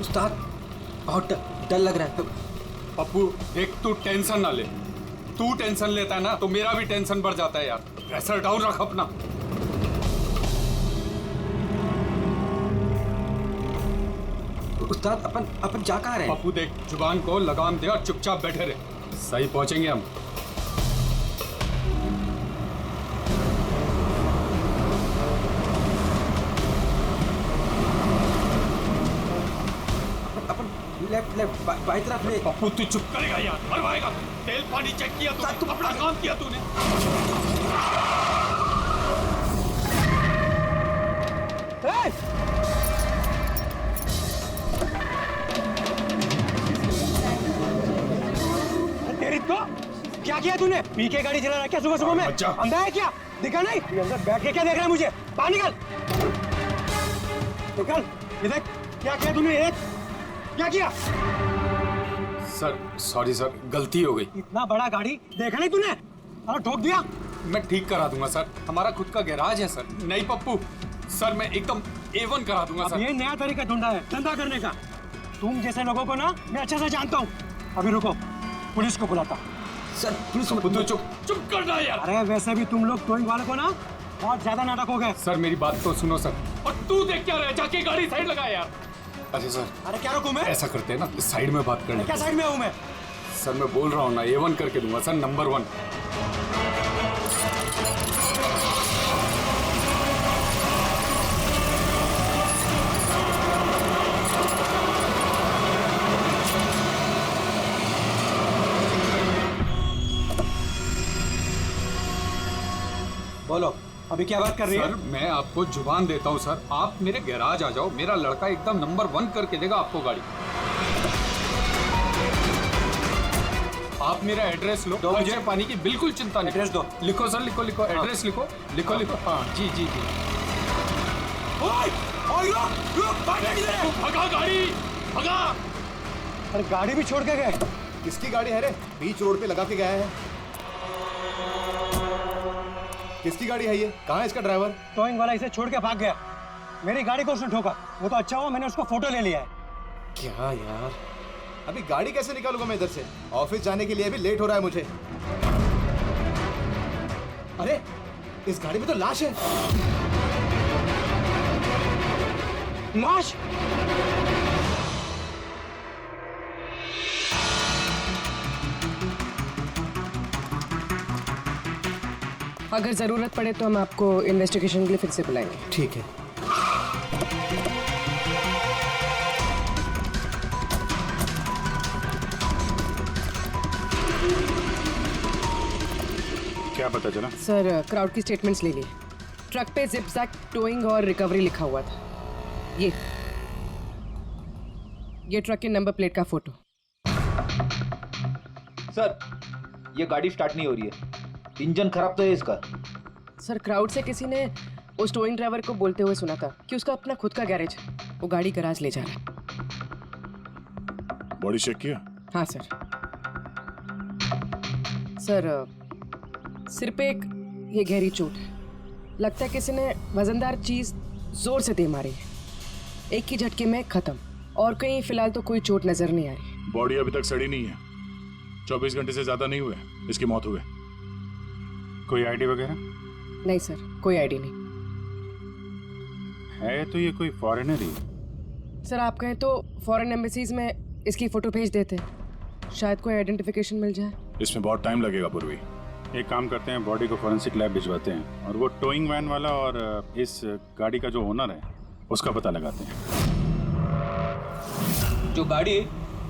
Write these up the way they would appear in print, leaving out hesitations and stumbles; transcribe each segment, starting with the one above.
उस्ताद बहुत डर लग रहा है। पप्पू देख, तू टेंशन ना ले। तू टेंशन लेता है ना तो मेरा भी टेंशन बढ़ जाता है यार। प्रेशर डाउन रख अपना। उस्ताद अपन जा कहाँ रहे हैं? पप्पू देख, जुबान को लगाम दे और चुपचाप बैठे रहे। सही पहुंचेंगे हम। लेफ्ट लेफ्ट बाई तरफ ले। पप्पू तू चुप करेगा यार, मरवाएगा। तेल पानी चेक किया तू, अपना काम किया तूने। तेरी तो क्या किया तूने? पी के गाड़ी चला रहा क्या सुबह सुबह में? अंधा है क्या? दिखा नहीं? अंदर बैठ के क्या देख रहा है मुझे? बाहर निकल। निकल। ये देख क्या किया तूने? क्या किया? सर सॉरी सर, गलती हो गई। इतना बड़ा गाड़ी देखा नहीं तूने? और ठोक दिया। मैं ठीक करा दूंगा सर, हमारा खुद का गैराज है सर। नहीं पप्पू सर, मैं एकदम A1 करा दूंगा सर। ये नया तरीका ढूंढा है धंधा करने का। तुम जैसे लोगों को ना मैं अच्छे से जानता हूँ। अभी रुको, पुलिस को बुलाता। सर पुलिस को तू चुप चुप करना यार। अरे वैसे भी तुम लोग टोइंग वाले को ना बहुत ज्यादा नाटक हो गए। सर मेरी बात तो सुनो सर। और तू देख क्या रहे, जाके गाड़ी साइड लगा यार। अरे सर, अरे क्या रुकूं मैं? ऐसा करते हैं ना, साइड में बात करने। क्या साइड में हूँ मैं? सर मैं बोल रहा हूँ ना, A1 करके दूंगा सर, नंबर 1। बोलो अभी क्या बात कर रही है? सर मैं आपको जुबान देता हूँ सर, आप मेरे गैराज आ जाओ, मेरा लड़का एकदम नंबर 1 करके देगा आपको गाड़ी। आप मेरा एड्रेस लो, मुझे पानी की बिल्कुल चिंता नहीं। एड्रेस दो। लिखो सर, लिखो लिखो, एड्रेस लिखो लिखो लिखो। हाँ जी जी जी। भगा गाड़ी, भगा। अरे गाड़ी भी छोड़ के गए। किसकी गाड़ी है रे? बीच रोड पे लगा के गया है। किसकी गाड़ी है ये? कहाँ है इसका ड्राइवर? टोइंग वाला इसे छोड़ के भाग गया। मेरी गाड़ी को उसने ठोका। वो तो अच्छा हुआ मैंने उसको फोटो ले लिया है। क्या यार, अभी गाड़ी कैसे निकालूंगा मैं इधर से? ऑफिस जाने के लिए भी लेट हो रहा है मुझे। अरे इस गाड़ी में तो लाश है। लाश? अगर जरूरत पड़े तो हम आपको इन्वेस्टिगेशन के लिए फिर से बुलाएंगे। ठीक है। क्या पता चला? सर क्राउड की स्टेटमेंट्स ले लिए। ट्रक पे जिप-जैक टोइंग और रिकवरी लिखा हुआ था। ये ट्रक के नंबर प्लेट का फोटो। सर ये गाड़ी स्टार्ट नहीं हो रही है, इंजन खराब तो है इसका। सर क्राउड से किसी ने उस टोइंग ड्राइवर को बोलते हुए सुना था कि उसका अपना खुद का गैरेज है, वो गाड़ी गैराज ले जा रहा है। बॉडी चेक किया? हाँ सर। सर सिर पे एक ये गहरी चोट है, लगता है किसी ने वजनदार चीज जोर से दे मारी है। एक ही झटके में खत्म, और कहीं फिलहाल तो कोई चोट नजर नहीं आ रही। बॉडी अभी तक सड़ी नहीं है, 24 घंटे से ज्यादा नहीं हुए इसकी मौत हुए। कोई आईडी वगैरह? नहीं सर, कोई आईडी नहीं है। तो ये कोई फॉरेनर ही? सर आप कहें तो फॉरेन एम्बेसीज में इसकी फोटो भेज देते, शायद कोई आइडेंटिफिकेशन मिल जाए। इसमें बहुत टाइम लगेगा पूर्वी। एक काम करते हैं, बॉडी को फॉरेंसिक लैब भिजवाते हैं और वो टोइंग वैन वाला और इस गाड़ी का जो ओनर है उसका पता लगाते हैं। जो गाड़ी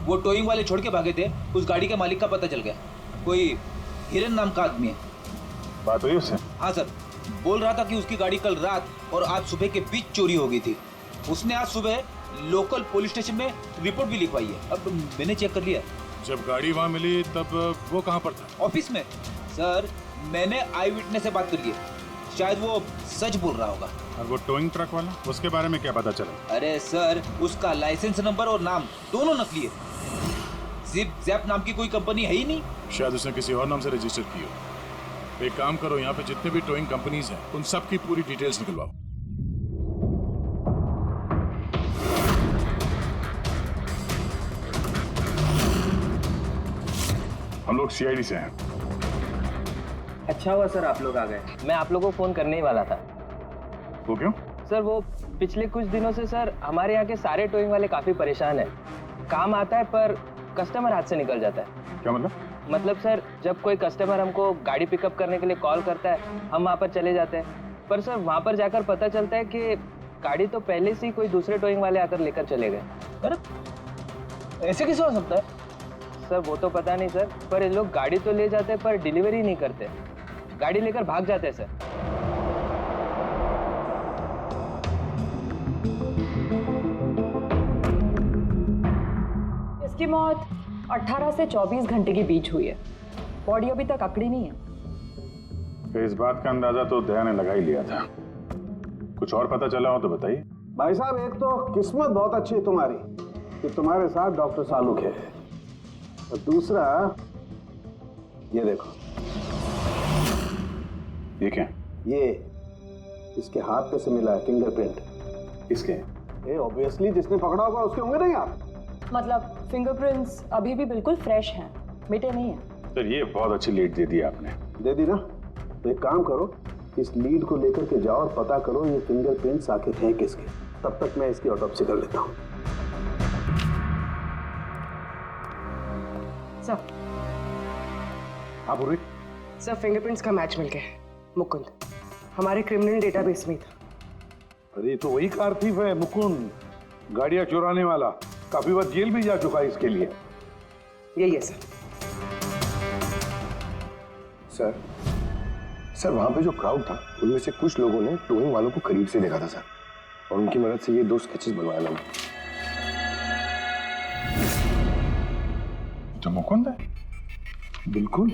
वो टोइंग वाले छोड़ के भागे थे, उस गाड़ी के मालिक का पता चल गया। कोई हिरन नाम का आदमी है। बात हुई उससे? हाँ सर, बोल रहा था कि उसकी गाड़ी कल रात और आज सुबह के बीच चोरी हो गई थी। उसने आज सुबह लोकल पुलिस स्टेशन में रिपोर्ट भी लिखवाई है। अब मैंने चेक कर लिया। जब गाड़ी वहाँ मिली तब वो कहाँ पर था? ऑफिस में। सर मैंने आई विटनेस से बात करी है, शायद वो सच बोल रहा होगा। और वो टोइंग ट्रक वाला, उसके बारे में क्या पता चला? अरे सर उसका लाइसेंस नंबर और नाम दोनों नकली है। जिप जैप नाम की कोई कंपनी है ही नहीं। शायद उसने किसी और नाम से रजिस्टर की हो। एक काम करो, यहाँ पे जितने भी टोइंग कंपनीज हैं उन सब की पूरी डिटेल्स निकलवाओ। लोग सीआईडी से हैं। अच्छा हुआ सर आप लोग आ गए। मैं आप लोगों को फोन करने ही वाला था। वो क्यों? सर वो पिछले कुछ दिनों से सर हमारे यहाँ के सारे टोइंग वाले काफी परेशान हैं। काम आता है पर कस्टमर हाथ से निकल जाता है। क्या मतलब? मतलब सर जब कोई कस्टमर हमको गाड़ी पिकअप करने के लिए कॉल करता है हम वहाँ पर चले जाते हैं, पर सर वहाँ पर जाकर पता चलता है कि गाड़ी तो पहले से ही कोई दूसरे टोइंग वाले आकर लेकर चले गए। अरे ऐसे कैसे हो सकता है? सर वो तो पता नहीं सर, पर ये लोग गाड़ी तो ले जाते हैं पर डिलीवरी नहीं करते, गाड़ी लेकर भाग जाते हैं सर। इसकी मौत 18 से 24 घंटे के बीच हुई है। बॉडी अभी तक अकड़ी नहीं है। तो इस बात का अंदाजा तो दया ने लगा ही लिया था। कुछ और पता चला हो तो बताइए। भाई साहब, एक तो किस्मत बहुत अच्छी है तुम्हारी कि तुम्हारे साथ डॉक्टर सालुक है, और दूसरा ये देखो। ये क्या? ये इसके हाथ पे से मिला है फिंगरप्रिंट। किसके? ये ऑब्वियसली जिसने पकड़ा होगा उसके होंगे नहीं आप? मतलब फिंगरप्रिंट्स अभी भी बिल्कुल फ्रेश हैं, मिटे नहीं हैं। सर ये बहुत अच्छी लीड दे दी आपने। दे दी ना? तो एक काम करो, इस लीड को लेकर के जाओ और पता करो ये फिंगरप्रिंट्स आखिर हैं किसके। तब तक मैं इसकी ऑटोप्सी कर लेता हूँ। सर हाँ पूर्वी। सर फिंगरप्रिंट्स का मैच मिल गया है। मुकुंद हमारे क्रिमिनल डेटाबेस में था। अरे तो वही कारतीफ है मुकुंद, गाड़ियां चुराने वाला। काफी बार जेल भी जा चुका है इसके लिए। यही है सर। सर वहां पे जो क्राउड था उनमें से कुछ लोगों ने टोइंग वालों को करीब से देखा था सर, और उनकी मदद से ये 2 स्केचेस बनवाया मैंने। तो मुकुंद है? बिल्कुल।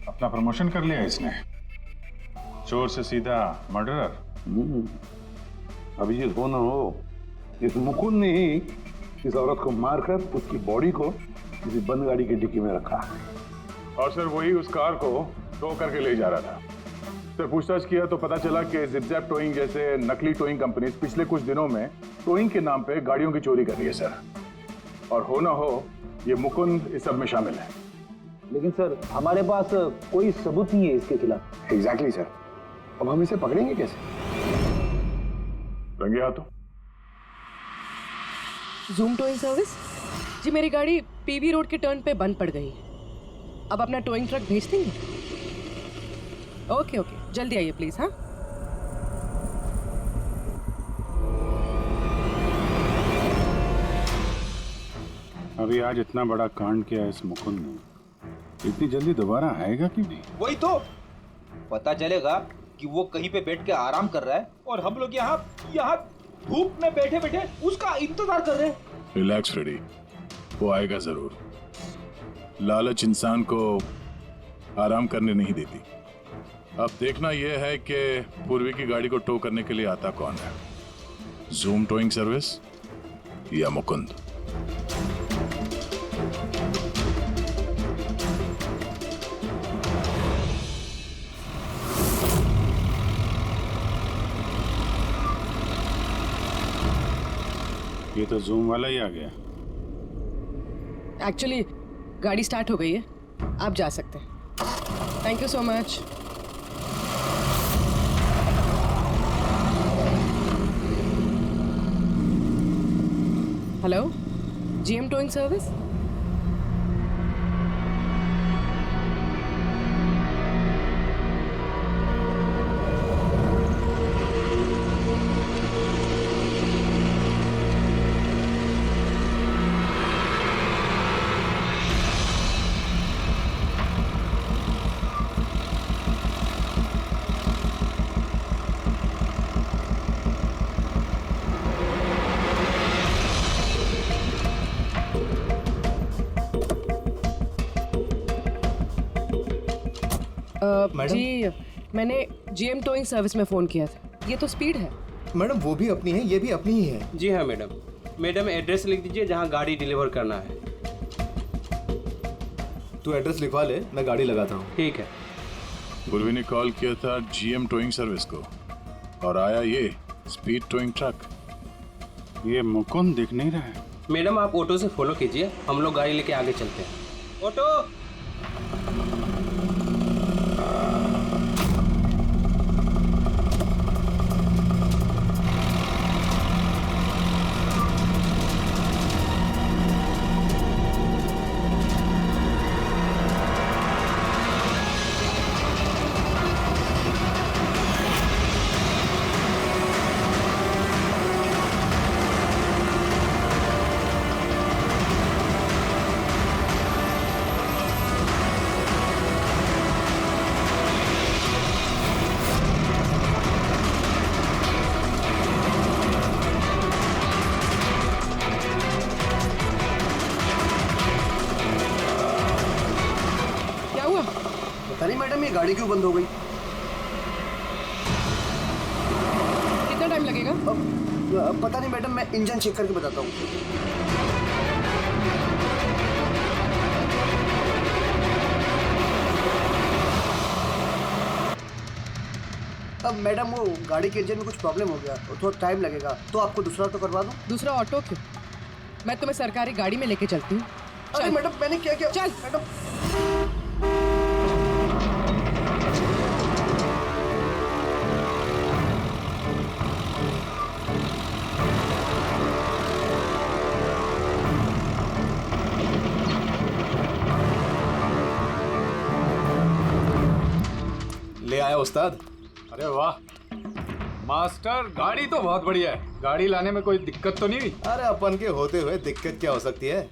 अपना प्रमोशन कर लिया इसने, चोर से सीधा मर्डरर। अभी ये हो ना हो, इस मुकुंद ने ही इस औरत को मारकर उसकी बॉडी को किसी बंद गाड़ी की डिक्की में रखा। और सर वही उस कार को टो करके ले जा रहा था। सर पूछताछ किया तो पता चला कि जिपजैप टोइंग जैसे नकली टोइंग कंपनीज पिछले कुछ दिनों में टोइंग के नाम पे गाड़ियों की चोरी कर रही है सर। और हो ना हो ये मुकुंद इस सब में शामिल है। लेकिन सर हमारे पास कोई सबूत नहीं है इसके खिलाफ। एग्जैक्टली सर, अब हम इसे पकड़ेंगे कैसे? रंगे हाथों। जूम टोइंग सर्विस जी, मेरी गाड़ी पीवी रोड के टर्न पे बंद पड़ गई। अब अपना टोइंग ट्रक भेज देंगे? ओके ओके, जल्दी आइए प्लीज। हाँ अभी आज इतना बड़ा कांड किया इस मुकुंद ने, इतनी जल्दी दोबारा आएगा कि नहीं? वही तो पता चलेगा कि वो कहीं पे बैठ के आराम कर रहा है और हम लोग यहाँ धूप में बैठे बैठे उसका इंतजार कर रहे हैं। रिलैक्स फ्रेडी, वो आएगा जरूर। लालच इंसान को आराम करने नहीं देती। अब देखना यह है कि पूर्वी की गाड़ी को टो करने के लिए आता कौन है, जूम टोइंग सर्विस या मुकुंद। ये तो जूम वाला ही आ गया। एक्चुअली गाड़ी स्टार्ट हो गई है, आप जा सकते हैं। Thank you so much. Hello, GM towing service. जी मैंने जीएम टोइंग सर्विस में फ़ोन किया था। ये तो स्पीड है। मैडम वो भी अपनी है, ये भी अपनी ही है। जी हाँ मैडम। मैडम एड्रेस लिख दीजिए जहाँ गाड़ी डिलीवर करना है। तू एड्रेस लिखवा ले, मैं गाड़ी लगाता हूँ। ठीक है। पूर्वी ने कॉल किया था जीएम टोइंग सर्विस को और आया ये स्पीड टोइंग ट्रक। ये मुकुंद दिख नहीं रहा है। मैडम आप ऑटो से फॉलो कीजिए, हम लोग गाड़ी लेके आगे चलते हैं। ऑटो। पता नहीं मैडम ये गाड़ी क्यों बंद हो गई। कितना टाइम लगेगा? पता नहीं मैडम, मैं इंजन चेक करके बताता हूँ। अब मैडम वो गाड़ी के इंजन में कुछ प्रॉब्लम हो गया, तो थोड़ा टाइम लगेगा, तो आपको दूसरा ऑटो करवा दूँ? दूसरा ऑटो क्यों? मैं तुम्हें सरकारी गाड़ी में लेके चलती हूँ। अरे मैडम मैंने क्या किया? चल मैडम। ले आया उस्ताद। अरे वाह मास्टर, गाड़ी तो बहुत बढ़िया है। गाड़ी लाने में कोई दिक्कत तो नहीं हुई? अरे अपन के होते हुए दिक्कत क्या हो सकती है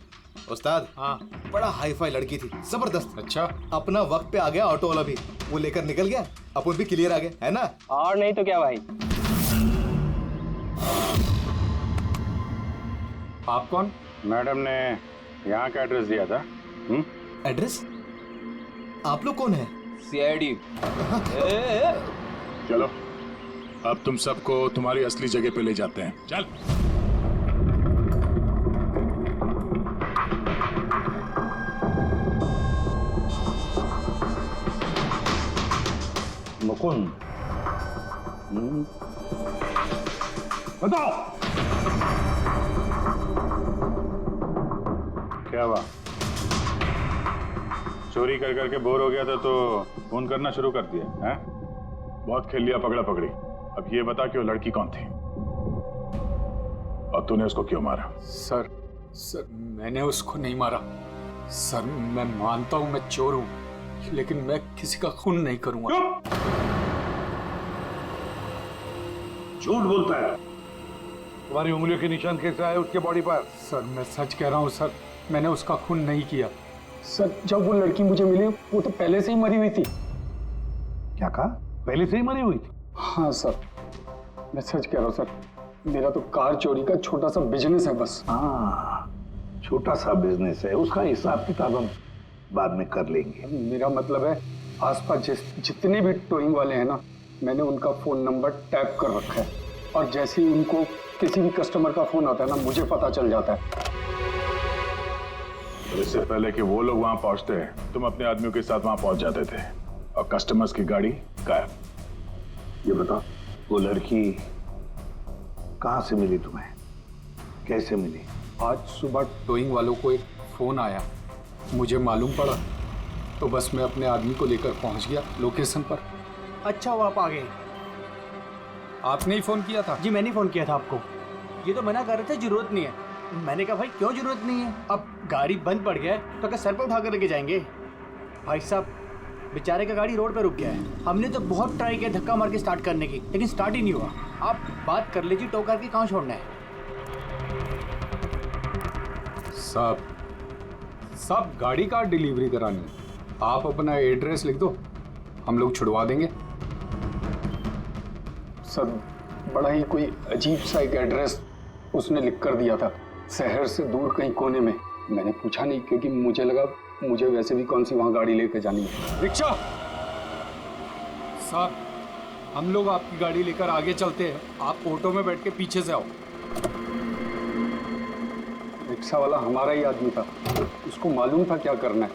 उस्ताद। हाँ, बड़ा हाई फाई लड़की थी, जबरदस्त। अच्छा, अपना वक्त पे आ गया ऑटो वाला भी, वो लेकर निकल गया, अपन भी क्लियर आ गए, है ना? और नहीं तो क्या भाई। आप कौन? मैडम ने यहाँ का एड्रेस दिया था। एड्रेस? आप लोग कौन है? सीआईडी। चलो अब तुम सबको तुम्हारी असली जगह पे ले जाते हैं। चल। मुकुंद, बताओ क्या हुआ? चोरी कर करके बोर हो गया था तो फोन करना शुरू कर दिया है? बहुत खेल लिया पकड़ा पकड़ी। अब ये बता कि वो लड़की कौन थी और तूने उसको क्यों मारा? सर मैंने उसको नहीं मारा। सर मैं मानता हूं मैं चोर हूं, लेकिन मैं किसी का खून नहीं करूंगा। झूठ बोलता है। तुम्हारी उंगलियों के निशान कैसे आए उसके बॉडी पर? सर मैं सच कह रहा हूं सर, मैंने उसका खून नहीं किया। सर जब वो लड़की मुझे मिली वो तो पहले से ही मरी हुई थी। क्या कहा? पहले से ही मरी हुई थी? हाँ सर, मैं सच कह रहा हूँ सर। मेरा तो कार चोरी का छोटा सा बिजनेस है बस। हाँ, छोटा सा बिजनेस है, उसका हिसाब किताब हम बाद में कर लेंगे। मेरा मतलब है आसपास जितने भी टोइंग वाले हैं ना, मैंने उनका फोन नंबर टैप कर रखा है, और जैसे ही उनको किसी भी कस्टमर का फोन आता है ना, मुझे पता चल जाता है। इससे पहले कि वो लोग वहां पहुंचते तुम अपने आदमियों के साथ वहां पहुंच जाते थे और कस्टमर्स की गाड़ी गायब। ये बता, वो लड़की कहाँ से मिली तुम्हें? कैसे मिली? आज सुबह टोइंग वालों को एक फोन आया, मुझे मालूम पड़ा, तो बस मैं अपने आदमी को लेकर पहुंच गया लोकेशन पर। अच्छा, वो आप आ गए? आपने ही फोन किया था? जी मैंने फोन किया था आपको। ये तो मना कर रहे थे जरूरत नहीं है। मैंने कहा भाई क्यों जरूरत नहीं है, अब गाड़ी बंद पड़ गया है तो क्या सर पे उठा कर लेके जाएंगे? भाई साहब बेचारे का गाड़ी रोड पे रुक गया है। हमने तो बहुत ट्राई किया धक्का मार के स्टार्ट करने की, लेकिन स्टार्ट ही नहीं हुआ। आप बात कर लीजिए, टो करके कहाँ छोड़ना है? साहब गाड़ी का डिलीवरी करानी है, आप अपना एड्रेस लिख दो, हम लोग छुड़वा देंगे। सर बड़ा ही कोई अजीब सा एक एड्रेस उसने लिख कर दिया था, शहर से दूर कहीं कोने में। मैंने पूछा नहीं क्योंकि मुझे लगा मुझे वैसे भी कौन सी वहां गाड़ी लेकर जानी है। रिक्शा साहब, हम लोग आपकी गाड़ी लेकर आगे चलते हैं, आप ऑटो में बैठ के पीछे से आओ। रिक्शा वाला हमारा ही आदमी था, उसको मालूम था क्या करना है।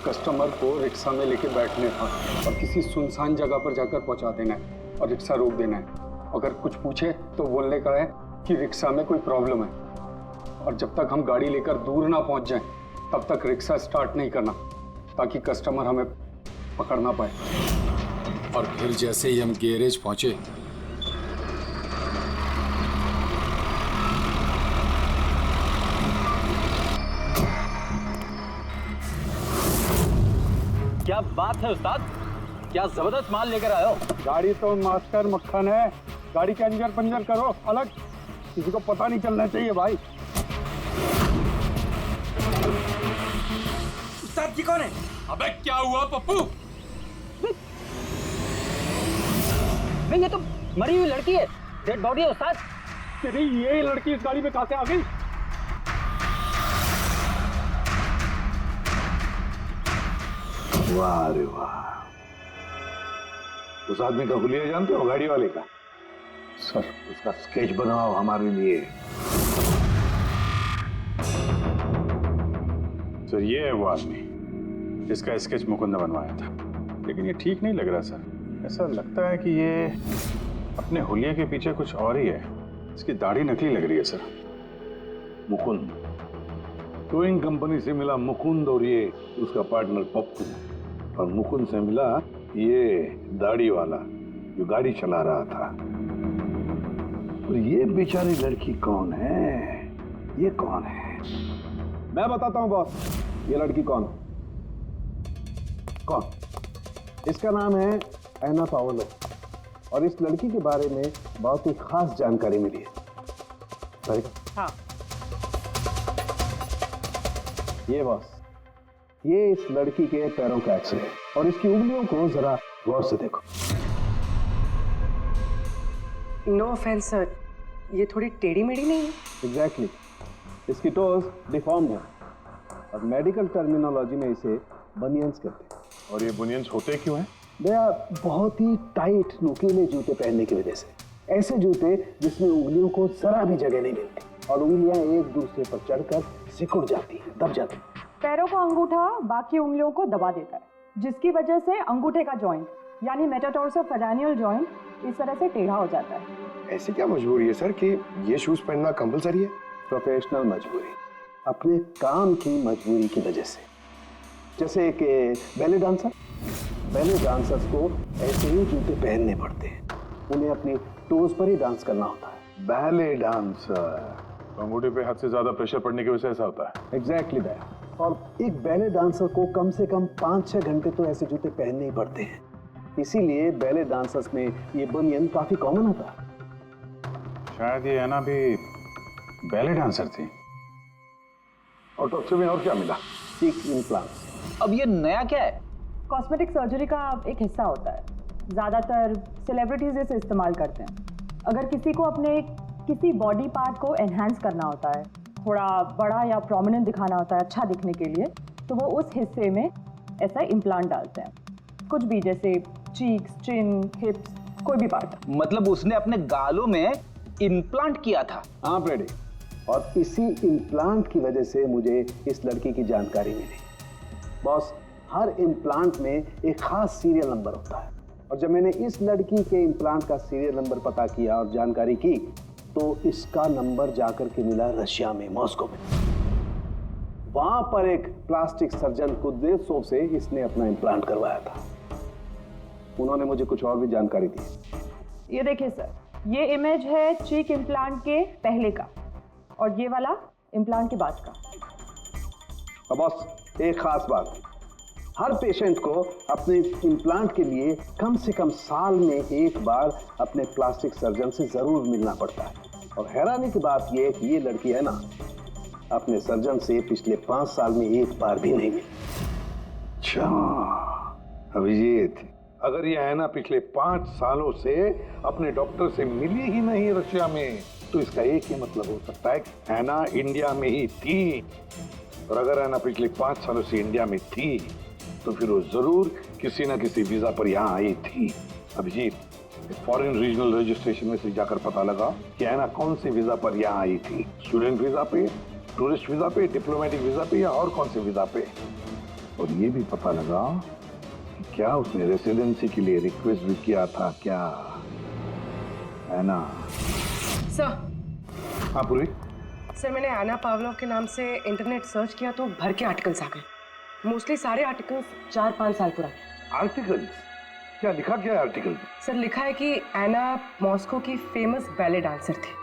कस्टमर को रिक्शा में लेके बैठने था और किसी सुनसान जगह पर जाकर पहुंचा देना है और रिक्शा रोक देना है। अगर कुछ पूछे तो बोलने का है कि रिक्शा में कोई प्रॉब्लम है, और जब तक हम गाड़ी लेकर दूर ना पहुंच जाएं तब तक रिक्शा स्टार्ट नहीं करना ताकि कस्टमर हमें पकड़ ना पाए। और फिर जैसे ही हम गैरेज पहुंचे क्या बात है उस्ताद, क्या जबरदस्त माल लेकर आए हो। गाड़ी तो मास्टर मक्खन है, गाड़ी के अंजर पंजर करो अलग, किसी को पता नहीं चलना चाहिए भाई। उस्ताद जी कौन है? अबे क्या हुआ पप्पू? भाई ये तो मरी हुई लड़की है, डेड बॉडी है उस्ताद। तेरी ये लड़की इस गाड़ी में कहां से आ गई? वाह रे वाह, उस आदमी का हुलिया जानते हो, गाड़ी वाले का? सर उसका स्केच बनाओ हमारे लिए। सर ये है वो आदमी जिसका स्केच मुकुंद ने बनवाया था, लेकिन ये ठीक नहीं लग रहा सर। ऐसा लगता है कि ये अपने हुलिया के पीछे कुछ और ही है। इसकी दाढ़ी नकली लग रही है सर। मुकुंद, टोइंग कंपनी से मिला मुकुंद और ये उसका पार्टनर पप्पू, और मुकुंद से मिला ये दाढ़ी वाला जो गाड़ी चला रहा था। और ये बेचारी लड़की कौन है? ये कौन है? मैं बताता हूं बॉस, ये लड़की कौन है। कौन? इसका नाम है एना पाओलो, और इस लड़की के बारे में बहुत ही खास जानकारी मिली है। हाँ। ये बॉस, ये इस लड़की के पैरों का एक्सरे है, और इसकी उंगलियों को जरा गौर से देखो। नो ऑफेंस सर, ये थोड़ी टेढ़ी मेढ़ी नहीं है? एग्जैक्टली, इसकी टोज डिफॉर्म्ड है, और मेडिकल टर्मिनोलॉजी में इसे बनियंस कहते हैं। और ये बुनियंस होते क्यों हैं? भैया बहुत ही टाइट नुकीले जूते पहनने की वजह से, ऐसे जूते जिसमें उंगलियों को जरा भी जगह नहीं मिलती, और उंगलियां एक दूसरे पर चढ़कर सिकुड़ जाती हैं, दब जाती हैं। पैरों का अंगूठा बाकी उंगलियों को दबा देता है, जिसकी वजह से अंगूठे का जॉइंट यानी मेटाटार्सोफेरेनियल जॉइंट इस तरह से टेढ़ा हो जाता है। ऐसी क्या मजबूरी है सर कि ये शूज पहनना कंपलसरी है? प्रोफेशनल मजबूरी, अपने काम की मजबूरी की वजह से। जैसे एक बैले डांसर, बैले डांसर्स को ऐसे ही जूते पहनने पड़ते हैं, उन्हें अपनी टोज पर ही डांस करना होता है। बैले डांसर, अंगूठे पे हद से ज्यादा प्रेशर पड़ने की वजह से ऐसा होता है। एग्जैक्टली भैया, और एक बैले डांसर को कम से कम 5-6 घंटे तो ऐसे जूते पहनने ही पड़ते हैं, इसीलिए बैले डांसर्स में ये बनियन काफी कॉमन होता है। शायद ये एना भी बैले डांसर थी। ऑटोप्सी में और क्या मिला? चीक इम्प्लांट्स। अब ये नया क्या है? कॉस्मेटिक सर्जरी का एक हिस्सा होता है, ज़्यादातर सेलिब्रिटीज इसे इस्तेमाल करते हैं। अगर किसी को अपने किसी बॉडी पार्ट को एनहांस करना होता है, थोड़ा बड़ा या प्रोमिनेंट दिखाना होता है अच्छा दिखने के लिए, तो वो उस हिस्से में ऐसा इम्प्लांट डालते हैं, कुछ भी, जैसे चीक्स, चिन, हिप्स, कोई भी पार्ट। मतलब उसने अपने गालों में इम्प्लांट किया था? हाँ फ्रेडी, और इसी इम्प्लांट की वजह से मुझे इस लड़की की जानकारी मिली। बॉस, हर इम्प्लांट में एक खास सीरियल नंबर होता है, और जब मैंने इस लड़की के इम्प्लांट का सीरियल नंबर पता किया और जानकारी की, तो इसका नंबर जाकर के मिला रशिया में, मॉस्को में। वहां पर एक प्लास्टिक सर्जन कुद्रेसोव से इसने अपना इम्प्लांट करवाया था। उन्होंने मुझे कुछ और भी जानकारी दी। ये देखिए सर, ये इमेज है चीक इम्प्लांट के पहले का, और ये वाला इम्प्लांट के बाद का। अब बॉस, एक खास बात, हर पेशेंट को अपने इम्प्लांट के लिए कम से कम साल में एक बार अपने प्लास्टिक सर्जन से जरूर मिलना पड़ता है। और हैरानी की बात यह है कि ये लड़की है ना, अपने सर्जन से पिछले 5 साल में एक बार भी नहीं मिली। अच्छा अभिजीत, अगर ये है ना पिछले 5 सालों से अपने डॉक्टर से मिली ही नहीं रशिया में, तो इसका एक ही मतलब हो सकता है कि ऐना इंडिया में ही थी। और अगर ऐना पिछले 5 सालों से इंडिया में थी, तो फिर वो जरूर किसी ना किसी वीजा पर यहाँ आई थी। अभिजीत, फॉरेन रीजनल रजिस्ट्रेशन में से जाकर पता लगा कि ऐना कौन से वीजा पर यहाँ आई थी। स्टूडेंट वीजा पे, टूरिस्ट वीजा पे, डिप्लोमेटिक वीजा पे, या और कौन से वीजा पे। और ये भी पता लगा कि क्या उसने रेसिडेंसी के लिए रिक्वेस्ट भी किया था क्या, है ना? सर। हाँ पूर्वी, सर मैंने आना पावलोव के नाम से इंटरनेट सर्च किया तो भर के आर्टिकल्स आ गए। मोस्टली सारे आर्टिकल्स 4-5 साल पुराने। आर्टिकल? क्या लिखा क्या है आर्टिकल? सर लिखा है कि एना मॉस्को की फेमस बैले डांसर थी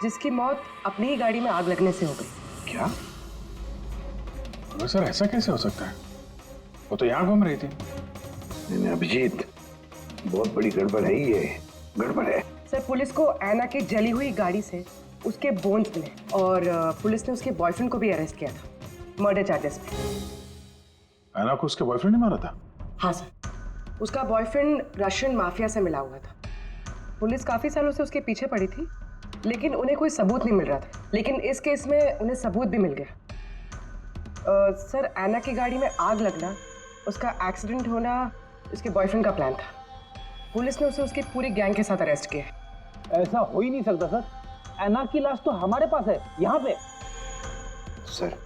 जिसकी मौत अपनी ही गाड़ी में आग लगने से हो गई। क्या? अरे सर ऐसा कैसे हो सकता है? वो तो यहाँ घूम रही थी। नहीं अभिजीत, बहुत बड़ी गड़बड़ है ये, गड़बड़ है। सर पुलिस को एना की जली हुई गाड़ी से उसके बोन्स मिले और पुलिस ने उसके बॉयफ्रेंड को भी अरेस्ट किया था मर्डर चार्जेस पे। एना को उसके बॉयफ्रेंड ने मारा था? हाँ सर, उसका बॉयफ्रेंड रशियन माफिया से मिला हुआ था। पुलिस काफी सालों से उसके पीछे पड़ी थी लेकिन उन्हें कोई सबूत नहीं मिल रहा था, लेकिन इस केस में उन्हें सबूत भी मिल गया। सर एना की गाड़ी में आग लगना, उसका एक्सीडेंट होना उसके बॉयफ्रेंड का प्लान था। पुलिस ने उसे उसकी पूरी गैंग के साथ अरेस्ट किया। ऐसा हो ही नहीं सकता सर, एना की लाश तो हमारे पास है यहाँ पे। सर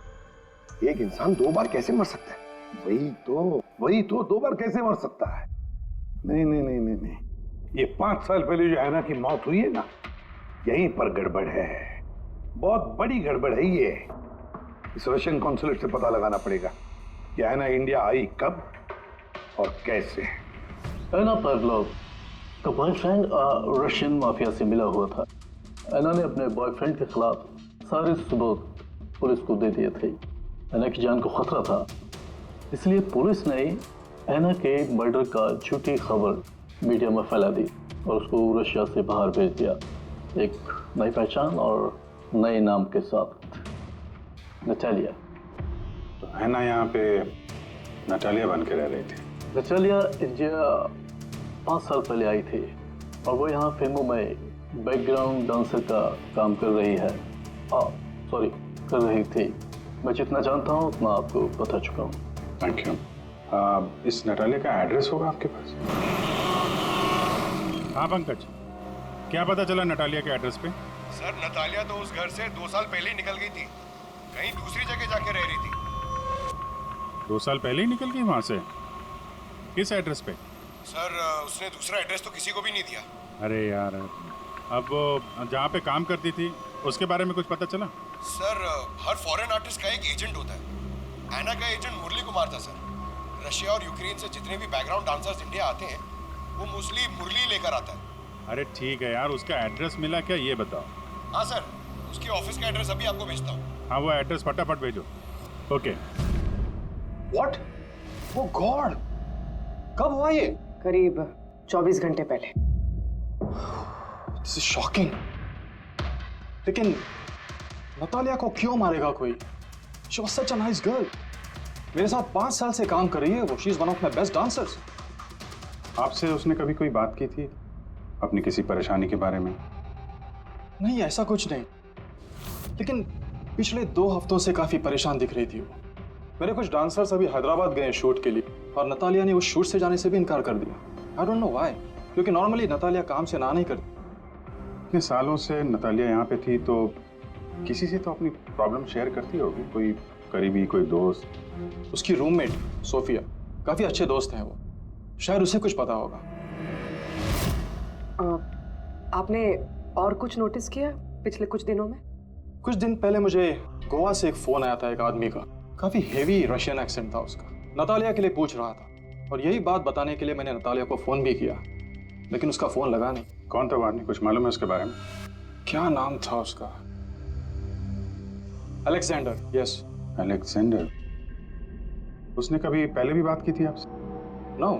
एक इंसान 2 बार कैसे मर सकता है? वही तो 2 बार कैसे मर सकता है? नहीं, ये 5 साल पहले जो एना की मौत हुई है ना, यहीं पर गड़बड़ है, बहुत बड़ी गड़बड़ है ये। इस रशियन कॉन्सुलेट से पता लगाना पड़ेगा कि एना इंडिया आई कब और कैसे। एना पावलोव का बॉयफ्रेंड रशियन माफिया से मिला हुआ था। एना ने अपने बॉयफ्रेंड के खिलाफ सारे सबूत पुलिस को दे दिए थे। एना की जान को खतरा था, इसलिए पुलिस ने एना के मर्डर का झूठी खबर मीडिया में फैला दी और उसको रशिया से बाहर भेज दिया, एक नई पहचान और नए नाम के साथ, नटालिया। तो एना यहाँ पे नटालिया बन के रह रही थी? नटालिया इंडिया 5 साल पहले आई थी और वो यहाँ फिल्मों में बैकग्राउंड डांसर का काम कर रही है। कर रही थी। मैं जितना जानता हूँ उतना आपको बता चुका हूँ। Thank you. इस नटालिया का एड्रेस होगा आपके पास? हाँ पंकज, क्या पता चला नटालिया के एड्रेस पे? सर नतालिया तो उस घर से 2 साल पहले ही निकल गई थी, कहीं दूसरी जगह जाके रह रही थी। 2 साल पहले ही निकल गई वहां से? किस एड्रेस पे? सर उसने दूसरा एड्रेस तो किसी को भी नहीं दिया। अरे यार, अब वो जहाँ पे काम करती थी उसके बारे में कुछ पता चला? सर हर फॉरेन आर्टिस्ट का एक एजेंट होता है। एना का एजेंट मुरली कुमार था सर। रशिया और यूक्रेन से जितने भी बैकग्राउंड डांसर्स इंडिया आते हैं वो मोस्टली मुरली लेकर आता है। अरे ठीक है यार, उसका एड्रेस मिला क्या ये बताओ? हाँ सर, उसकी ऑफिस का एड्रेस अभी आपको भेजता हूँ। हाँ वो एड्रेस फटाफट भेजो। ओके। व्हाट? ओह गॉड, कब हुआ ये? करीब 24 घंटे पहले। This is shocking. लेकिन नतालिया को क्यों मारेगा कोई? She was such a nice girl. मेरे साथ 5 साल से काम कर रही है वो। She is one of my best dancers. आपसे उसने कभी कोई बात की थी अपनी किसी परेशानी के बारे में? नहीं, ऐसा कुछ नहीं, लेकिन पिछले 2 हफ्तों से काफी परेशान दिख रही थी वो। मेरे कुछ डांसर्स अभी हैदराबाद गए शूट के लिए और नतालिया ने उस शूट से जाने से भी इनकार कर दिया। आई डोंट नो व्हाई, क्योंकि नॉर्मली नतालिया काम से ना नहीं करती। इतने सालों से नतालिया यहाँ पे थी तो किसी से तो अपनी प्रॉब्लम शेयर करती होगी, कोई करीबी, कोई दोस्त। उसकी रूममेट सोफिया, काफी अच्छे दोस्त हैं वो, शायद उसे कुछ पता होगा। आपने और कुछ नोटिस किया पिछले कुछ दिनों में? कुछ दिन पहले मुझे गोवा से एक फोन आया था एक आदमी का, काफी हेवी रशियन एक्सेंट था उसका। नतालिया के लिए पूछ रहा था और यही बात बताने के लिए मैंने नतालिया को फोन भी किया, लेकिन उसका फोन लगा नहीं। कौन था वो आदमी, कुछ मालूम है उसके बारे में? क्या नाम था उसका? अलेक्जेंडर। Yes, Alexander. उसने कभी पहले भी बात की थी आपसे? नो।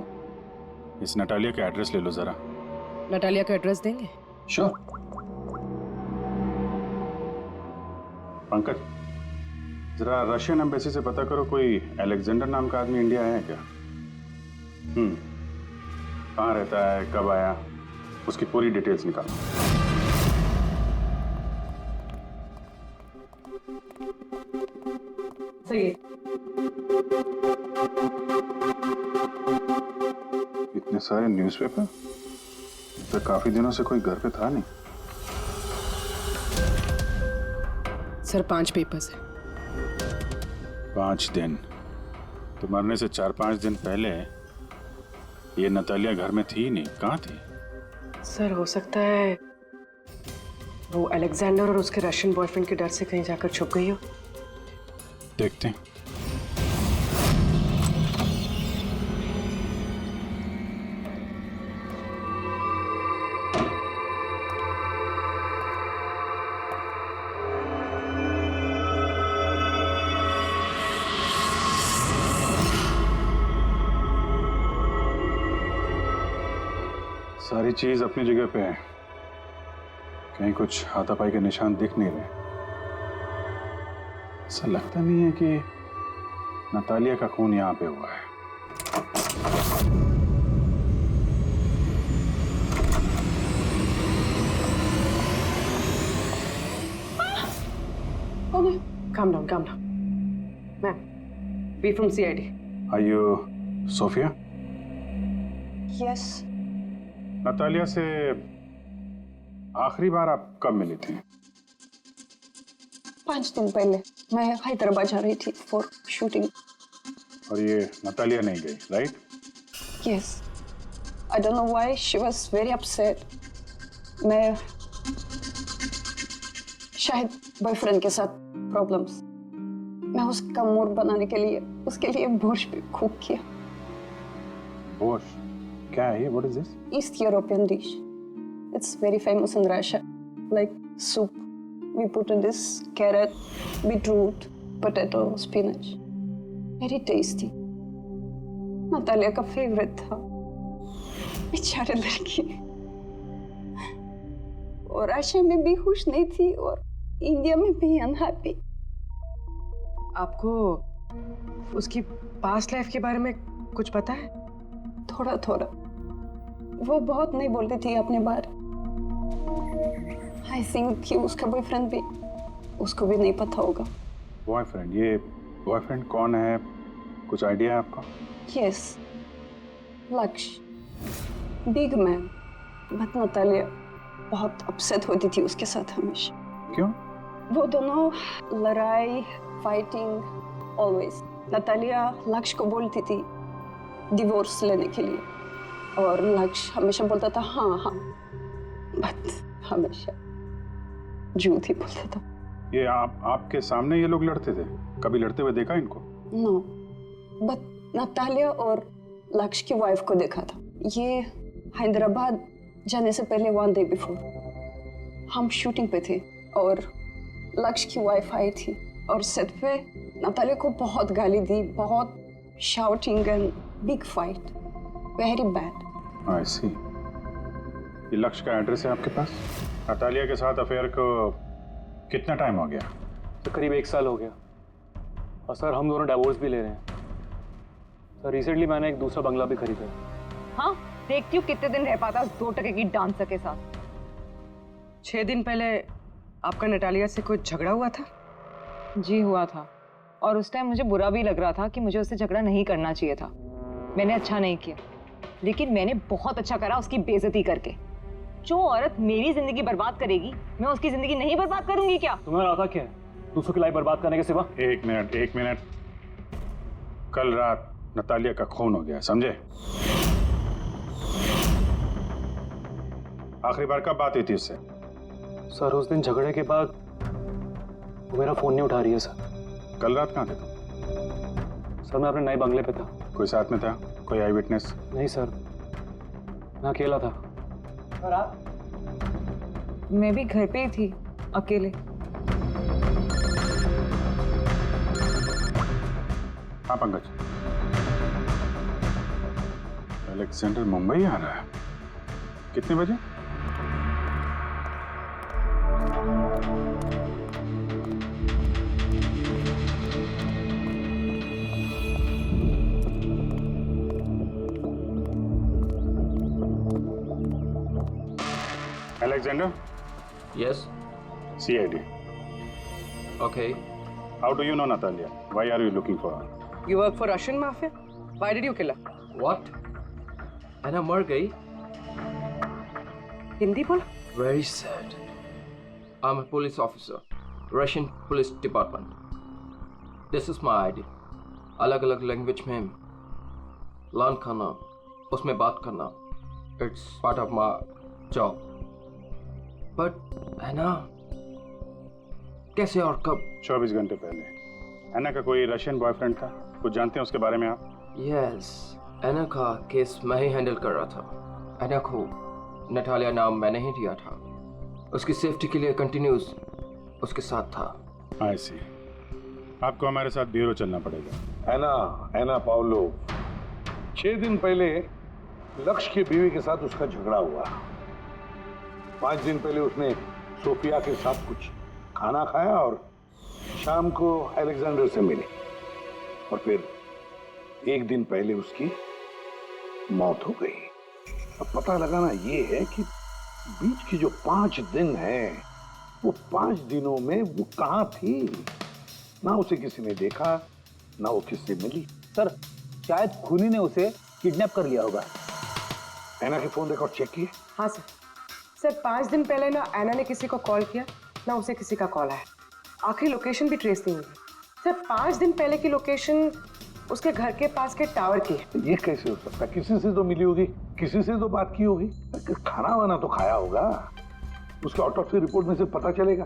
इस नटालिया का एड्रेस ले लो जरा। नटालिया का एड्रेस देंगे? श्योर। पंकज, जरा रशियन एम्बेसी से पता करो कोई अलेक्जेंडर नाम का आदमी इंडिया आया है क्या? कहाँ रहता है, कब आया, उसकी पूरी डिटेल्स निकालो। सही है। इतने सारे न्यूज़पेपर, तो काफी दिनों से कोई घर पे था नहीं। सर 5 पेपर्स है। 5 दिन? तो मरने से 4-5 दिन पहले ये नतालिया घर में थी नहीं, कहाँ थी? सर हो सकता है वो अलेक्जेंडर और उसके रशियन बॉयफ्रेंड के डर से कहीं जाकर छुप गई हो? देखते हैं। सारी चीज अपनी जगह पे है, कहीं कुछ हाथापाई के निशान दिख नहीं रहे। ऐसा लगता नहीं है कि नतालिया का खून यहाँ पे हुआ है। Calm down, calm down. Ma'am, we from CID. Are you Sophia? Yes. Natalia से आखिरी बार आप कब मिली थी? 5 दिन पहले मैं हैदराबाद जा रही थी फॉर शूटिंग। और ये नतालिया नहीं गई, right? Yes. I don't know why she was very upset. मैं शायद बॉयफ्रेंड के साथ प्रॉब्लम्स। मैं उसका मूड बनाने के लिए उसके लिए बोर्श भी कुक किया। बोर्श? क्या है ये? What is this? East European dish. It's very famous in Russia. Like soup. We put in this carrot, beetroot, potato, spinach. Very tasty. Natalia का फेवरेट था। बेचारी लड़की। और रशिया में भी खुश नहीं थी और इंडिया में भी अनहैप्पी। आपको उसकी पास्ट लाइफ के बारे में कुछ पता है? थोड़ा थोड़ा। वो बहुत नहीं बोलती थी अपने बारे। आई थिंक कि उसका बॉयफ्रेंड भी उसको भी नहीं पता होगा। बॉयफ्रेंड? ये बॉयफ्रेंड कौन है? कुछ आइडिया है आपका? यस, लक्ष्य, बिग मैन। बट नतालिया बहुत अपसेट होती थी उसके साथ हमेशा। क्यों? वो दोनों लड़ाई, फाइटिंग, ऑलवेज। नतालिया लक्ष्य को बोलती थी डिवोर्स लेने के लिए और लक्ष्य हमेशा बोलता था हाँ हाँ, बट हमेशा झूठ ही बोलता था। ये आपके सामने ये लोग लड़ते थे? कभी लड़ते हुए देखा इनको? नो, बट नतालिया और लक्ष्य की वाइफ को देखा था। ये हैदराबाद जाने से पहले 1 डे बिफोर हम शूटिंग पे थे और लक्ष्य की वाइफ आई थी और सेट पे नतालिया को बहुत गाली दी, बहुत shouting and big fight, very bad. I see. ये लक्ष्य का एड्रेस है आपके पास? नतालिया के साथ अफेयर को कितना टाइम हो गया? तो करीब 1 साल हो गया और सर हम दोनों डिवोर्स भी ले रहे हैं। सर रिसेंटली मैंने एक दूसरा बंगला भी खरीदा। हाँ, देखती हूँ कितने दिन रह पाता उस 2 टके की डांसर के साथ। 6 दिन पहले आपका नतालिया से कुछ झगड़ा हुआ था? जी हुआ था और उस टाइम मुझे बुरा भी लग रहा था कि मुझे उससे झगड़ा नहीं करना चाहिए था। मैंने अच्छा नहीं किया, लेकिन मैंने बहुत अच्छा करा उसकी बेइज्जती करके। जो औरत मेरी जिंदगी बर्बाद करेगी, मैं उसकी जिंदगी नहीं बर्बाद करूंगी क्या? तुम्हारा आता क्या है दूसरों की लाइफ बर्बाद करने के सिवा? एक मिनट। कल रात नतालिया का खून हो गया, समझे? आखिरी बार कब बात हुई थी उससे? सर उस दिन झगड़े के बाद वो मेरा फोन नहीं उठा रही है सर। कल रात कहाँ थे तुम? सर मैं अपने नए बंगले पे था। कोई साथ में था? कोई आई विटनेस? नहीं सर, मैं अकेला था। और आप? मैं भी घर पे ही थी, अकेले। हाँ पंकज, अलेक्जेंडर मुंबई आ रहा है। कितने बजे? Alexander? Yes. CID. Okay. How do you know Natalia? Why are you looking for her? You work for Russian mafia? Why did you kill her? What? Anna मर गई? हिंदी बोल? Very sad. I'm a police officer, Russian Police Department. This is my ID. अलग-अलग language में learn करना, उसमें बात करना, it's part of my job. But Anna कैसे और कब? 24 घंटे पहले। एना का कोई रशियन बॉयफ्रेंड था, कुछ जानते हैं उसके बारे में आप? यस, एना का केस मैं ही हैंडल कर रहा था। एना को नटालिया नाम मैंने ही दिया था। उसकी सेफ्टी के लिए कंटिन्यूस उसके साथ था। आई सी। आपको हमारे साथ ब्यूरो चलना पड़ेगा। एना पाउलो, 6 दिन पहले लक्ष्य की बीवी के साथ उसका झगड़ा हुआ। 5 दिन पहले उसने सोफिया के साथ कुछ खाना खाया और शाम को अलेक्जेंडर से मिली, और फिर 1 दिन पहले उसकी मौत हो गई। अब पता लगाना ये है कि बीच की जो 5 दिन है, वो 5 दिनों में वो कहाँ थी। ना उसे किसी ने देखा, ना वो किससे मिली। सर, शायद खूनी ने उसे किडनैप कर लिया होगा। एना के फोन रिकॉर्ड चेक किए? हाँ सर। सर 5 दिन पहले ना एना ने किसी को कॉल किया, ना उसे किसी का कॉल आया। आखिरी लोकेशन भी ट्रेस नहीं हुई। सर 5 दिन पहले की लोकेशन उसके घर के पास के टावर की है। ये कैसे हो सकता है? किसी से तो मिली होगी, किसी से तो बात की होगी, खाना वाना तो खाया होगा। उसके ऑटोप्सी रिपोर्ट में से पता चलेगा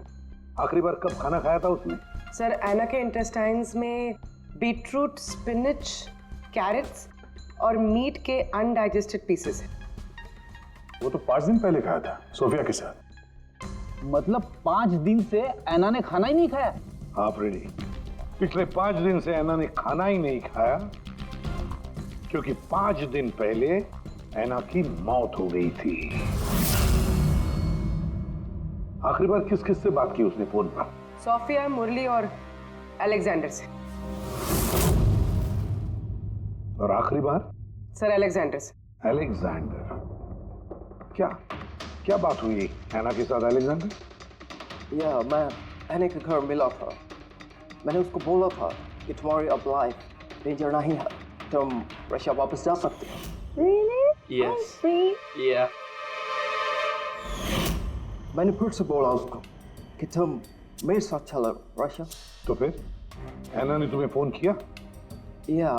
आखिरी बार कब खाना खाया था उसने। सर एना के इंटेस्टाइन्स में बीटरूट, स्पिनच, कैरेट्स और मीट के अनडाइजेस्टेड पीसेस हैं। वो तो 5 दिन पहले खाया था सोफिया के साथ। मतलब 5 दिन से एना ने खाना ही नहीं खाया? हाँ फ्रेडी, पिछले 5 दिन से एना ने खाना ही नहीं खाया, क्योंकि 5 दिन पहले एना की मौत हो गई थी। आखिरी बार किस किस से बात की उसने फोन पर? सोफिया, मुरली और अलेक्जेंडर से। और आखिरी बार? सर अलेक्जेंडर से। अलेक्जेंडर? क्या क्या बात हुई एना के साथ अलेक्जेंडर? या मैं एना के घर मिला था। मैंने उसको बोला था कि तुम्हारी अब लाइफ डेंजर नहीं है, तुम रशिया वापस जा सकते हो। Really? Yes. Oh, see? Yeah. मैंने फिर से बोला उसको कि तुम मेरे साथ चलो रशिया। तो फिर एना ने तुम्हें फोन किया? या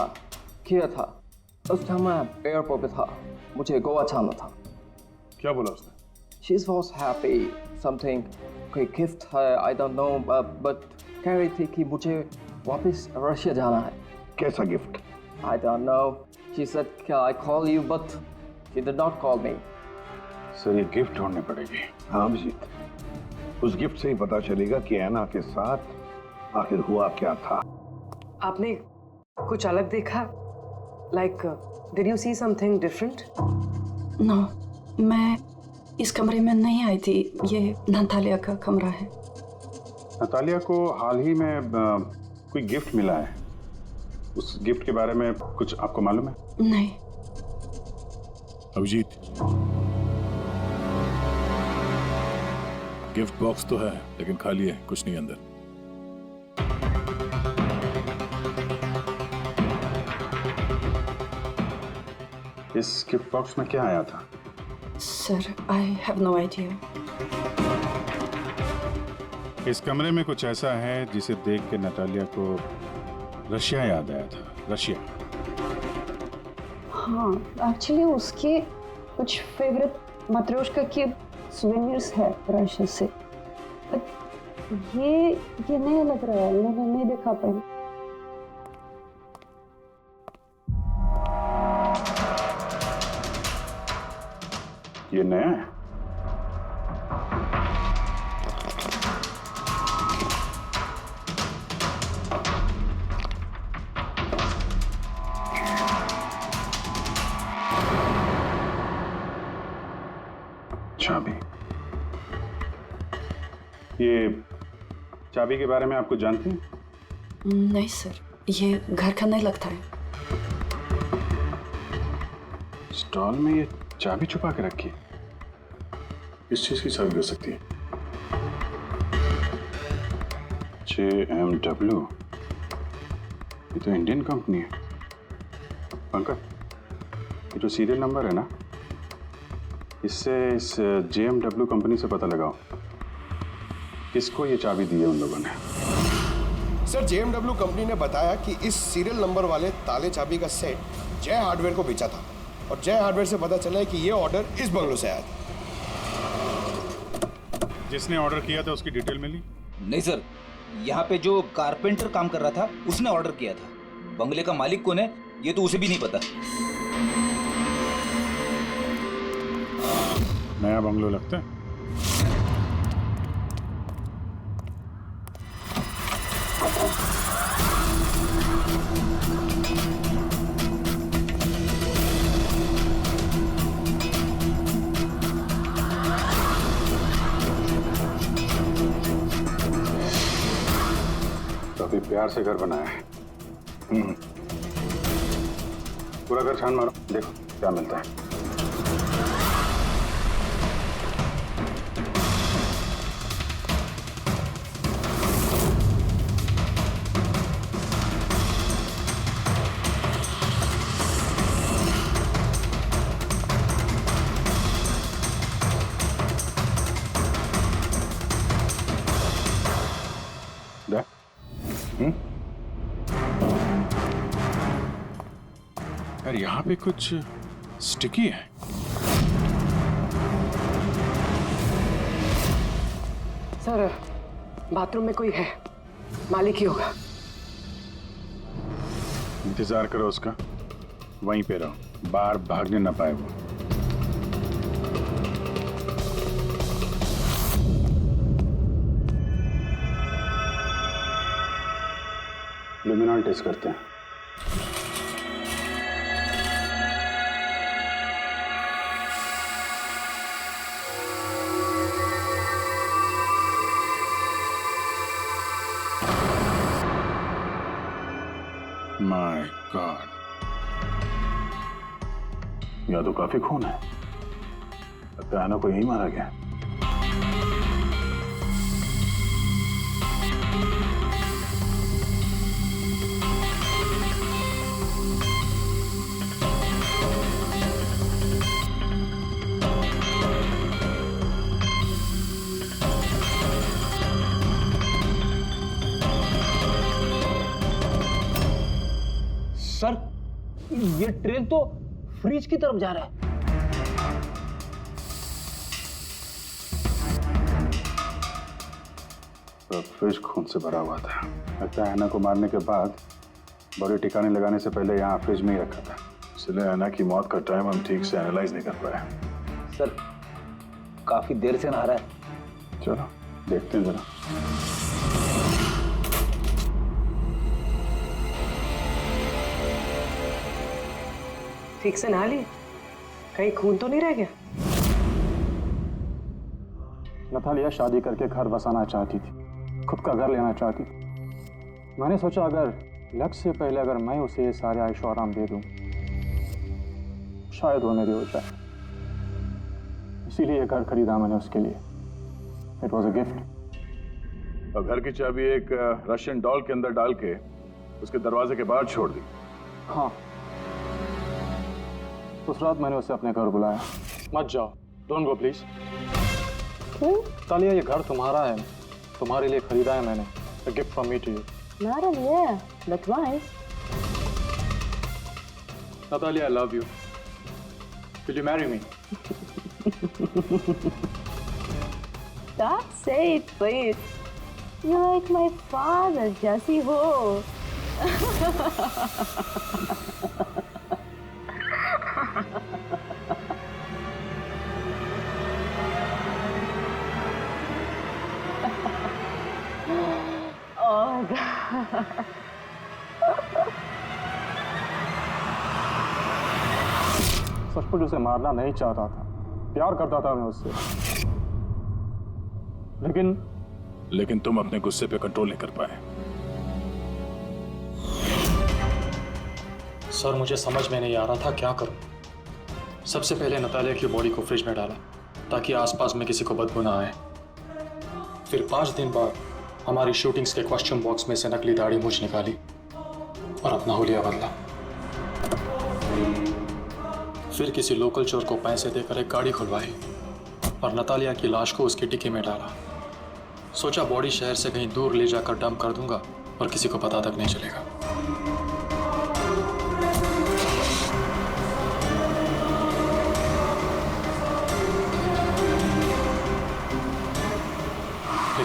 किया था। उस टाइम मैं एयरपोर्ट पे था, मुझे गोवा जाना था। क्या बोला उसने? She was happy, something कोई गिफ्ट है, I don't know, but कह रही थी कि मुझे वापस रशिया जाना है। कैसा gift? I don't know. She said can I call you, but she did not call me. Sir ये गिफ्ट ढूंढनी पड़ेगी। हाँ अभिजीत, उस गिफ्ट से ही पता चलेगा कि एना के साथ आखिर हुआ क्या था। आपने कुछ अलग देखा? Like, did you see something different? No, मैं इस कमरे में नहीं आई थी। ये नतालिया का कमरा है। नतालिया को हाल ही में कोई गिफ्ट मिला है। उस गिफ्ट के बारे में कुछ आपको मालूम है? नहीं। अभिजीत, गिफ्ट बॉक्स तो है लेकिन खाली है, कुछ नहीं अंदर। इस गिफ्ट बॉक्स में क्या आया था? Sir, I have no idea. इस कमरे में कुछ ऐसा है जिसे देख के नतालिया को रशिया याद आया था। रशिया? हाँ, एक्चुअली उसके कुछ फेवरेट मात्रोश्का के सुवेनियर्स है रशिया से। ये नया लग रहा है, मैंने नहीं देखा पहले। ये नया है? चाबी। ये चाबी के बारे में आप कुछ जानते हैं? नहीं सर, ये घर का नहीं लगता है। स्टॉल में ये चाबी छुपा के रखी है। इस चीज की चाबी हो सकती है। JMW, ये तो इंडियन कंपनी है। पंकज, ये जो सीरियल नंबर है ना, इससे इस JMW कंपनी से पता लगाओ किसको ये चाबी दी है उन लोगों ने। सर, JMW कंपनी ने बताया कि इस सीरियल नंबर वाले ताले चाबी का सेट जय हार्डवेयर को बेचा था, और जय हार्डवेयर से पता चला है कि ये ऑर्डर इस बंगलों से आया था। जिसने ऑर्डर किया था उसकी डिटेल मिली? नहीं सर, यहाँ पे जो कारपेंटर काम कर रहा था उसने ऑर्डर किया था। बंगले का मालिक कौन है ये तो उसे भी नहीं पता। नया बंगलो लगता है। काफी प्यार से घर बनाया है। पूरा घर छान मारो, देखो क्या मिलता है। यार यहाँ पे कुछ स्टिकी है। सर बाथरूम में कोई है, मालिक ही होगा। इंतजार करो उसका, वहीं पे रहो, बाहर भागने ना पाए वो। लुमिनॉल टेस्ट करते हैं। माय गॉड, यहाँ तो काफी खून है। लगता है आना को यही मारा गया। सर ये ट्रेन तो फ्रिज की तरफ जा रहा है। तो फ्रिज खून से भरा हुआ था। लगता है ऐना को मारने के बाद बॉडी ठिकाने लगाने से पहले यहाँ फ्रिज में ही रखा था। इसलिए ऐना की मौत का टाइम हम ठीक से एनालाइज नहीं कर पाए। सर काफी देर से नहा रहा है। चलो देखते हैं जरा। ठीक से नहा लिए? कहीं खून तो नहीं रह गया? नतालिया शादी करके घर बसाना चाहती थी, खुद का घर लेना चाहती थी। मैंने सोचा अगर लक्ष्य से पहले अगर मैं उसे ये सारे आयशो आराम दे दूं, शायद होने दे हो जाए। इसीलिए ये घर खरीदा मैंने उसके लिए। It was a gift. और घर की चाबी एक रशियन डॉल के अंदर डाल के उसके दरवाजे के बाहर छोड़ दी। हाँ, उस रात मैंने उसे अपने घर बुलाया। मत जाओ, डोंट गो प्लीज। क्यों? तालिया ये घर तुम्हारा है, तुम्हारे लिए खरीदा है मैंने। A gift from me to you. Nara, yeah, but why? Natalia, I love you. Will you marry me? Don't say it, please. You're like my father, Jesse Ho. Oh God. सचमुच उसे मारना नहीं चाहता था, प्यार करता था मैं उससे। लेकिन तुम अपने गुस्से पे कंट्रोल नहीं कर पाए। सर मुझे समझ में नहीं आ रहा था क्या करूं। सबसे पहले नतालिया की बॉडी को फ्रिज में डाला ताकि आसपास में किसी को बदबू ना आए। फिर 5 दिन बाद हमारी शूटिंग्स के कॉस्ट्यूम बॉक्स में से नकली दाढ़ी मूंछ निकाली और अपना हुलिया बदला। फिर किसी लोकल चोर को पैसे देकर एक गाड़ी खुलवाई और नतालिया की लाश को उसकी डिक्की में डाला। सोचा बॉडी शहर से कहीं दूर ले जाकर डंप कर दूंगा और किसी को पता तक नहीं चलेगा।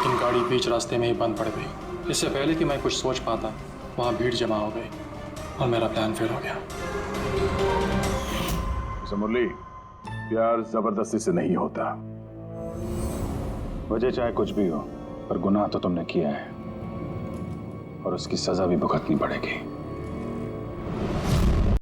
लेकिन गाड़ी बीच रास्ते में ही बंद पड़ गई। इससे पहले कि मैं कुछ सोच पाता वहाँ भीड़ जमा हो गई और मेरा प्लान फेल हो गया। मुरली, प्यार जबरदस्ती से नहीं होता। वजह चाहे कुछ भी हो, पर गुनाह तो तुमने किया है और उसकी सजा भी भुगतनी पड़ेगी।